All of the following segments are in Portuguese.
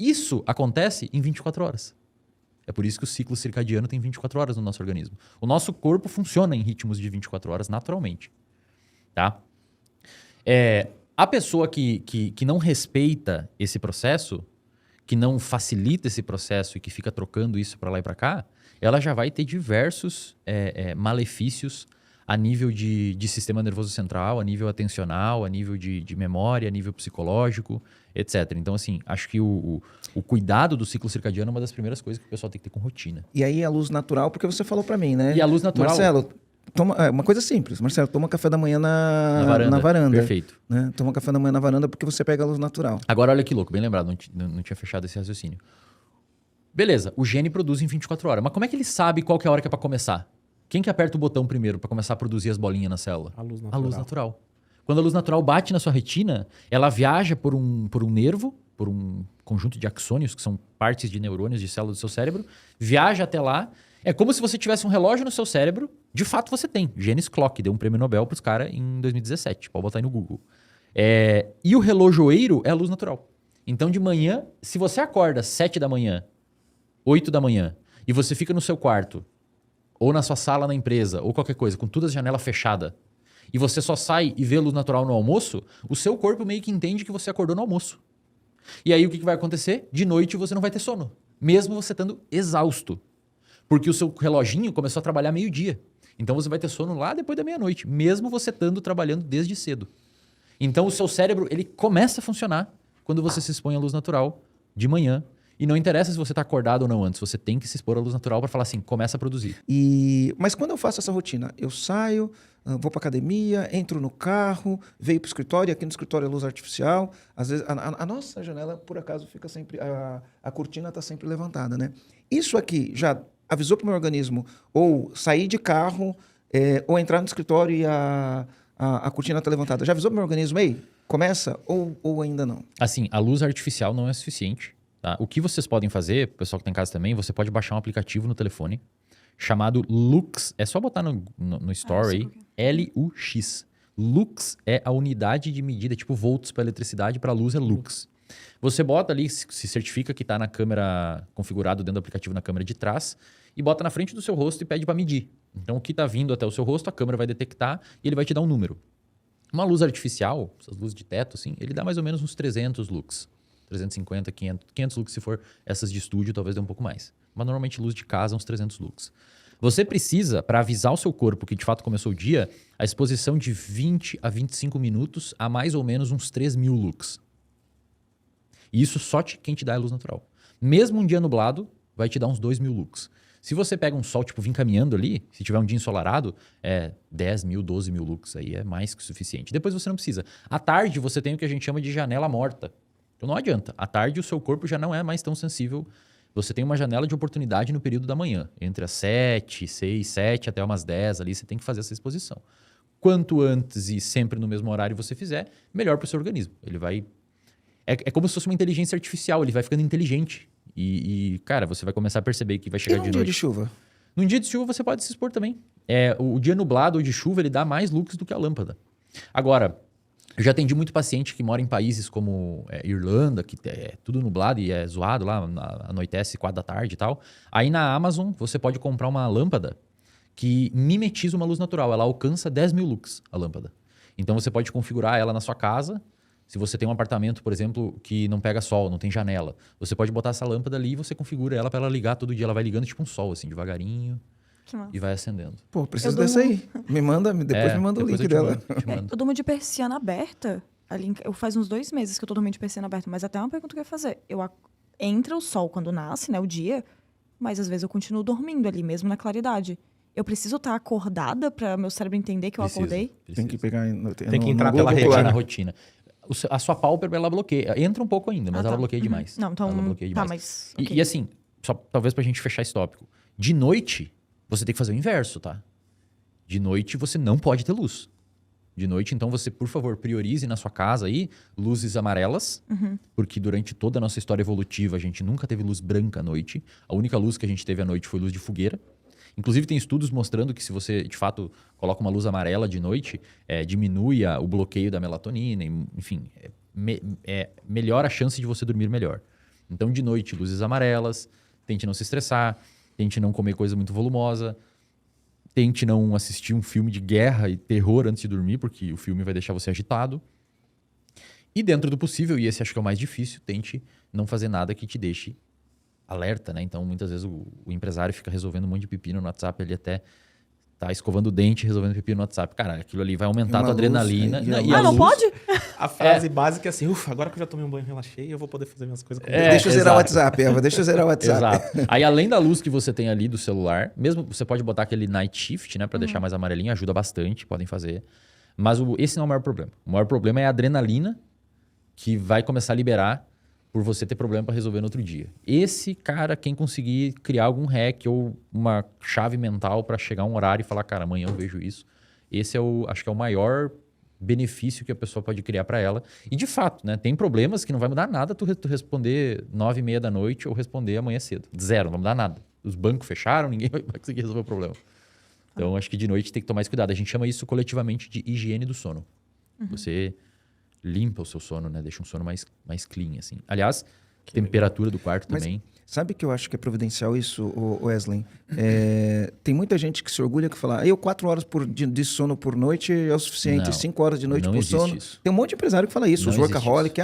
Isso acontece em 24 horas. É por isso que o ciclo circadiano tem 24 horas no nosso organismo. O nosso corpo funciona em ritmos de 24 horas naturalmente. Tá? A pessoa que não respeita esse processo, que não facilita esse processo e que fica trocando isso para lá e para cá, ela já vai ter diversos malefícios a nível de sistema nervoso central, a nível atencional, a nível de memória, a nível psicológico, etc. Então, assim, acho que o cuidado do ciclo circadiano é uma das primeiras coisas que o pessoal tem que ter com rotina. E aí a luz natural, porque você falou para mim, né? E a luz natural... Marcelo, uma coisa simples. Marcelo, toma café da manhã na varanda. Perfeito. Né? Toma café da manhã na varanda porque você pega a luz natural. Agora, olha que louco, bem lembrado, não tinha fechado esse raciocínio. Beleza, o gene produz em 24 horas. Mas como é que ele sabe qual que é a hora que é para começar? Quem que aperta o botão primeiro para começar a produzir as bolinhas na célula? A luz natural. A luz natural. Quando a luz natural bate na sua retina, ela viaja por um nervo, por um conjunto de axônios, que são partes de neurônios de células do seu cérebro, viaja até lá. É como se você tivesse um relógio no seu cérebro. De fato, você tem. Janis Clock deu um prêmio Nobel para os caras em 2017. Pode botar aí no Google. E o relojoeiro é a luz natural. Então, de manhã, se você acorda às 7 da manhã, 8 da manhã, e você fica no seu quarto, ou na sua sala na empresa, ou qualquer coisa, com todas as janelas fechadas, e você só sai e vê luz natural no almoço, o seu corpo meio que entende que você acordou no almoço. E aí o que vai acontecer? De noite você não vai ter sono, mesmo você estando exausto. Porque o seu reloginho começou a trabalhar meio-dia. Então você vai ter sono lá depois da meia-noite, mesmo você estando trabalhando desde cedo. Então o seu cérebro ele começa a funcionar quando você se expõe à luz natural de manhã. E não interessa se você está acordado ou não antes, você tem que se expor à luz natural para falar assim, começa a produzir. Mas quando eu faço essa rotina, eu saio, vou para academia, entro no carro, venho para o escritório, e aqui no escritório é luz artificial. Às vezes, a nossa janela, por acaso, fica sempre... A cortina está sempre levantada, né? Isso aqui já avisou para o meu organismo ou sair de carro, ou entrar no escritório e a cortina está levantada. Já avisou para o meu organismo, ei, começa ou ainda não? Assim, a luz artificial não é suficiente. Tá? O que vocês podem fazer, o pessoal que está em casa também, você pode baixar um aplicativo no telefone chamado Lux. É só botar no Store aí, Lux. Lux é a unidade de medida, tipo volts para eletricidade, para luz é Lux. Você bota ali, se certifica que está na câmera, configurado dentro do aplicativo na câmera de trás, e bota na frente do seu rosto e pede para medir. Então, o que está vindo até o seu rosto, a câmera vai detectar e ele vai te dar um número. Uma luz artificial, essas luzes de teto, assim, ele dá mais ou menos uns 300 lux. 350, 500 lux, se for essas de estúdio, talvez dê um pouco mais. Mas normalmente luz de casa, uns 300 lux. Você precisa, para avisar o seu corpo que de fato começou o dia, a exposição de 20 a 25 minutos a mais ou menos uns 3.000 lux. E isso só quem te dá é luz natural. Mesmo um dia nublado, vai te dar uns 2.000 lux. Se você pega um sol, tipo, vir caminhando ali, se tiver um dia ensolarado, 10.000, 12.000 lux, aí é mais que suficiente. Depois você não precisa. À tarde, você tem o que a gente chama de janela morta. Então não adianta. À tarde o seu corpo já não é mais tão sensível. Você tem uma janela de oportunidade no período da manhã. Entre as 7, 6, 7 até umas 10 ali, você tem que fazer essa exposição. Quanto antes e sempre no mesmo horário você fizer, melhor para o seu organismo. Ele vai... É como se fosse uma inteligência artificial. Ele vai ficando inteligente. Cara, você vai começar a perceber que vai chegar de noite. dia de chuva? Num dia de chuva você pode se expor também. O dia nublado ou de chuva, ele dá mais lux do que a lâmpada. Agora... Eu já atendi muito paciente que mora em países como Irlanda, que é tudo nublado e é zoado lá, anoitece 4 da tarde e tal. Aí na Amazon você pode comprar uma lâmpada que mimetiza uma luz natural. Ela alcança 10.000 lux, a lâmpada. Então você pode configurar ela na sua casa. Se você tem um apartamento, por exemplo, que não pega sol, não tem janela, você pode botar essa lâmpada ali e você configura ela para ela ligar todo dia. Ela vai ligando tipo um sol, assim, devagarinho. E vai acendendo. Pô, preciso dessa aí. Depois me manda o link dela. Eu durmo de persiana aberta. Faz uns 2 meses que eu tô dormindo de persiana aberta, mas até uma pergunta que eu ia fazer. Entra o sol quando nasce, né, o dia, mas às vezes eu continuo dormindo ali, mesmo na claridade. Eu preciso estar acordada para meu cérebro entender que eu acordei? Tem que pegar... Tem que entrar pela retina. Na rotina. A sua pálpebra, ela bloqueia. Entra um pouco ainda, mas ela bloqueia demais. Não, então... Ela bloqueia demais. Mas... Okay. E assim, só talvez pra gente fechar esse tópico. De noite... Você tem que fazer o inverso, tá? De noite você não pode ter luz. De noite, então, você, por favor, priorize na sua casa aí luzes amarelas, porque durante toda a nossa história evolutiva a gente nunca teve luz branca à noite. A única luz que a gente teve à noite foi luz de fogueira. Inclusive, tem estudos mostrando que se você, de fato, coloca uma luz amarela de noite, diminui o bloqueio da melatonina, enfim, melhora a chance de você dormir melhor. Então, de noite, luzes amarelas, tente não se estressar, tente não comer coisa muito volumosa, tente não assistir um filme de guerra e terror antes de dormir, porque o filme vai deixar você agitado. E dentro do possível, e esse acho que é o mais difícil, tente não fazer nada que te deixe alerta, né? Então, muitas vezes o empresário fica resolvendo um monte de pepino no WhatsApp, ele até tá escovando o dente, resolvendo pepino no WhatsApp. Cara, aquilo ali vai aumentar a tua adrenalina. Não pode? A frase básica é assim, ufa, agora que eu já tomei um banho, relaxei, eu vou poder fazer minhas coisas. Deixa eu zerar o WhatsApp, Eva, deixa eu zerar o WhatsApp. Exato. Aí, além da luz que você tem ali do celular, mesmo você pode botar aquele night shift, né? Pra deixar mais amarelinho, ajuda bastante, podem fazer. Mas esse não é o maior problema. O maior problema é a adrenalina que vai começar a liberar por você ter problema para resolver no outro dia. Esse cara, quem conseguir criar algum hack ou uma chave mental para chegar a um horário e falar, cara, amanhã eu vejo isso, esse é acho que é o maior benefício que a pessoa pode criar para ela. E de fato, né, tem problemas que não vai mudar nada tu responder 9h30 da noite ou responder amanhã cedo. Zero, não vai mudar nada. Os bancos fecharam, ninguém vai conseguir resolver o problema. Então, acho que de noite tem que tomar mais cuidado. A gente chama isso coletivamente de higiene do sono. Você limpa o seu sono, né? Deixa um sono mais clean, assim. Aliás, temperatura do quarto também. Sabe que eu acho que é providencial isso, Wesley? Tem muita gente que se orgulha que fala, eu 4 horas de sono por noite é o suficiente, Não, 5 horas de noite não por existe sono. isso. Tem um monte de empresário que fala isso, Não os existe workaholic,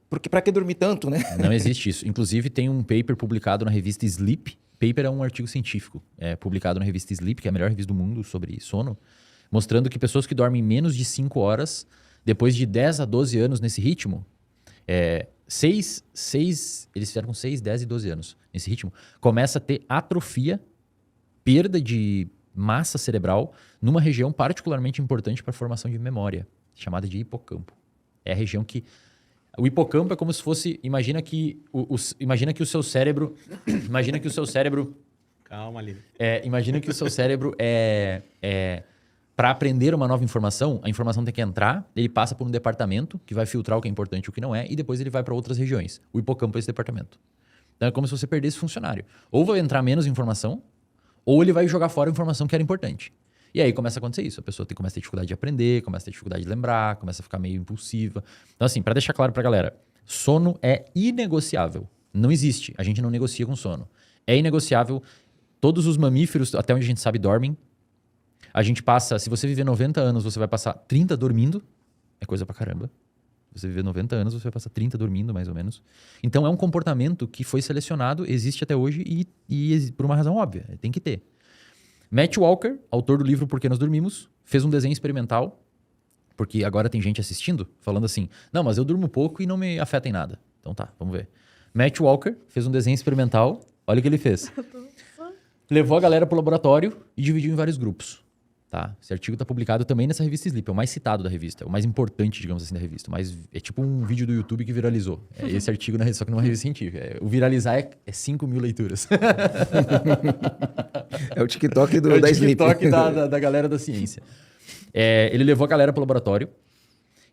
porque pra que dormir tanto, né? Não existe isso. Inclusive, tem um paper publicado na revista Sleep. Paper é um artigo científico, publicado na revista Sleep, que é a melhor revista do mundo sobre sono, mostrando que pessoas que dormem menos de 5 horas, depois de 10 a 12 anos nesse ritmo, eles fizeram com 6, 10 e 12 anos nesse ritmo, começa a ter atrofia, perda de massa cerebral, numa região particularmente importante para a formação de memória, chamada de hipocampo. É a região que... O hipocampo é como se fosse... Imagina que o seu cérebro... Imagina que o seu cérebro... Calma, Aline. Imagina que o seu cérebro para aprender uma nova informação, a informação tem que entrar, ele passa por um departamento que vai filtrar o que é importante e o que não é, e depois ele vai para outras regiões. O hipocampo é esse departamento. Então é como se você perdesse funcionário. Ou vai entrar menos informação, ou ele vai jogar fora a informação que era importante. E aí começa a acontecer isso. A pessoa começa a ter dificuldade de aprender, começa a ter dificuldade de lembrar, começa a ficar meio impulsiva. Então assim, para deixar claro pra galera, sono é inegociável. Não existe. A gente não negocia com sono. É inegociável. Todos os mamíferos, até onde a gente sabe, dormem. A gente passa, se você viver 90 anos, você vai passar 30 dormindo. É coisa pra caramba. Se você viver 90 anos, você vai passar 30 dormindo, mais ou menos. Então é um comportamento que foi selecionado, existe até hoje e por uma razão óbvia. Tem que ter. Matt Walker, autor do livro Por que Nós Dormimos, fez um desenho experimental, porque agora tem gente assistindo, falando assim, não, mas eu durmo pouco e não me afeta em nada. Então tá, vamos ver. Matt Walker fez um desenho experimental, olha o que ele fez. Levou a galera pro laboratório e dividiu em vários grupos. Tá? Esse artigo está publicado também nessa revista Sleep, é o mais citado da revista, é o mais importante, digamos assim, da revista. É tipo um vídeo do YouTube que viralizou. É esse artigo, só que numa revista científica. O viralizar é 5 mil leituras. É o TikTok da Sleep. É o TikTok da galera da ciência. Ele levou a galera pro laboratório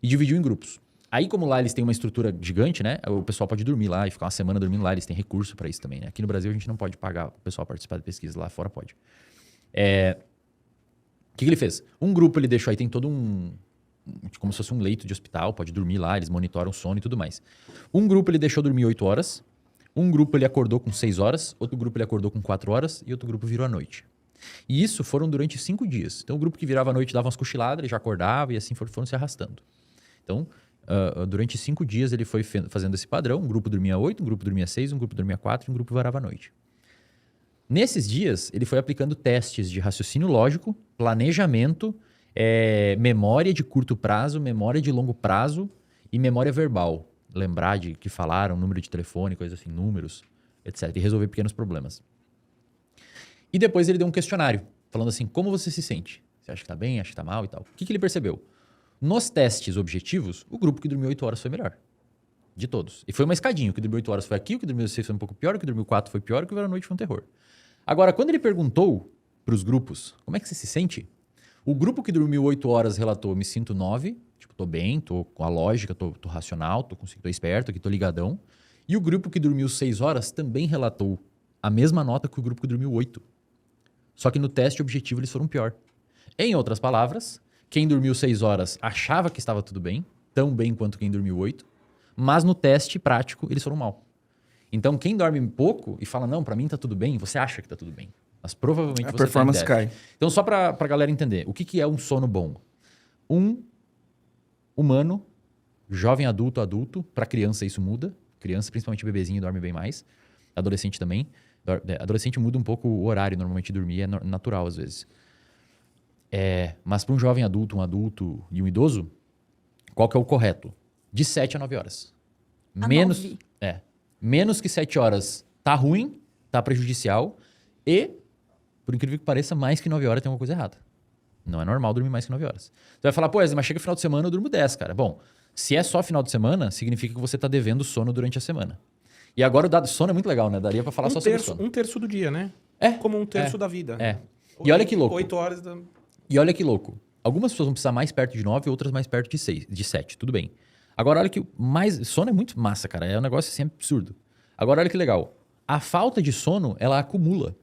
e dividiu em grupos. Aí, como lá eles têm uma estrutura gigante, né? O pessoal pode dormir lá e ficar uma semana dormindo lá. Eles têm recurso para isso também, né? Aqui no Brasil a gente não pode pagar o pessoal participar da pesquisa, lá fora pode. O que ele fez? Um grupo ele deixou, aí tem todo como se fosse um leito de hospital, pode dormir lá, eles monitoram o sono e tudo mais. Um grupo ele deixou dormir 8 horas, um grupo ele acordou com 6 horas, outro grupo ele acordou com 4 horas e outro grupo virou à noite. E isso foram durante 5 dias. Então o grupo que virava à noite dava umas cochiladas, ele já acordava e assim foram se arrastando. Então, durante 5 dias ele foi fazendo esse padrão, um grupo dormia 8, um grupo dormia 6, um grupo dormia 4 e um grupo varava à noite. Nesses dias, ele foi aplicando testes de raciocínio lógico, planejamento, memória de curto prazo, memória de longo prazo e memória verbal. Lembrar de que falaram, número de telefone, coisas assim, números, etc. E resolver pequenos problemas. E depois ele deu um questionário, falando assim, como você se sente? Você acha que tá bem, acha que tá mal e tal? O que ele percebeu? Nos testes objetivos, o grupo que dormiu 8 horas foi melhor. De todos. E foi uma escadinha. O que dormiu 8 horas foi aqui, o que dormiu 6 foi um pouco pior, o que dormiu 4 foi pior, o que virou à noite foi um terror. Agora, quando ele perguntou para os grupos, como é que você se sente? O grupo que dormiu 8 horas relatou, me sinto 9, tipo, tô bem, tô com a lógica, tô racional, tô esperto aqui, tô ligadão. E o grupo que dormiu 6 horas também relatou a mesma nota que o grupo que dormiu 8. Só que no teste objetivo eles foram pior. Em outras palavras, quem dormiu 6 horas achava que estava tudo bem, tão bem quanto quem dormiu 8, mas no teste prático eles foram mal. Então, quem dorme pouco e fala, não, pra mim tá tudo bem, você acha que tá tudo bem. Mas provavelmente A você performance tem déficit. cai. Então, só pra galera entender, o que é um sono bom? Um humano, jovem adulto, pra criança isso muda. Criança, principalmente bebezinho, dorme bem mais. Adolescente também. Adolescente muda um pouco o horário, normalmente de dormir é natural às vezes. Mas para um jovem adulto, um adulto e um idoso, qual que é o correto? De 7 a 9 horas. Menos que 7 horas tá ruim, tá prejudicial e, por incrível que pareça, mais que 9 horas tem alguma coisa errada. Não é normal dormir mais que 9 horas. Você vai falar, pô, mas chega final de semana eu durmo 10, cara. Bom, se é só final de semana, significa que você tá devendo sono durante a semana. E agora o dado sono é muito legal, né? Daria pra falar só sobre sono. Um terço do dia, né? É. Como um terço da vida. E olha que louco. 8 horas da... E olha que louco. Algumas pessoas vão precisar mais perto de 9, outras mais perto de 7. Tudo bem. Agora, olha que sono é muito massa, cara. É um negócio assim absurdo. Agora, olha que legal. A falta de sono, ela acumula.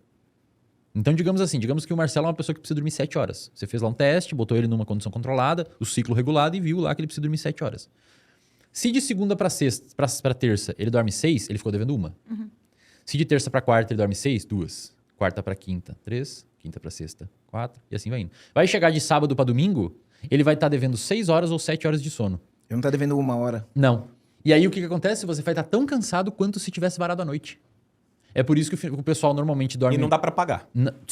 Então, digamos que o Marcelo é uma pessoa que precisa dormir 7 horas. Você fez lá um teste, botou ele numa condição controlada, o ciclo regulado e viu lá que ele precisa dormir 7 horas. Se de segunda pra terça ele dorme 6, ele ficou devendo uma. Se de terça pra quarta ele dorme 6, 2. Quarta pra quinta, 3. Quinta pra sexta, 4. E assim vai indo. Vai chegar de sábado pra domingo, ele vai estar devendo 6 horas ou 7 horas de sono. Eu não tá devendo 1 hora. Não. E aí o que acontece? Você vai estar tão cansado quanto se tivesse varado à noite. É por isso que o pessoal normalmente dorme... E não dá pra pagar.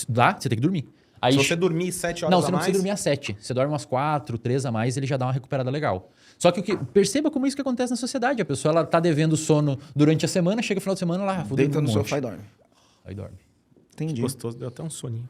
Dá, você tem que dormir. Aí, Se você dormir 7 horas não, a você não mais... precisa dormir às 7. Você dorme umas 4, 3 a mais, ele já dá uma recuperada legal. Só que perceba como isso que acontece na sociedade. A pessoa ela tá devendo sono durante a semana, chega no final de semana lá, vou dormir Deita no um monte. sofá e dorme. Aí dorme. Entendi. Gostoso, deu até um soninho.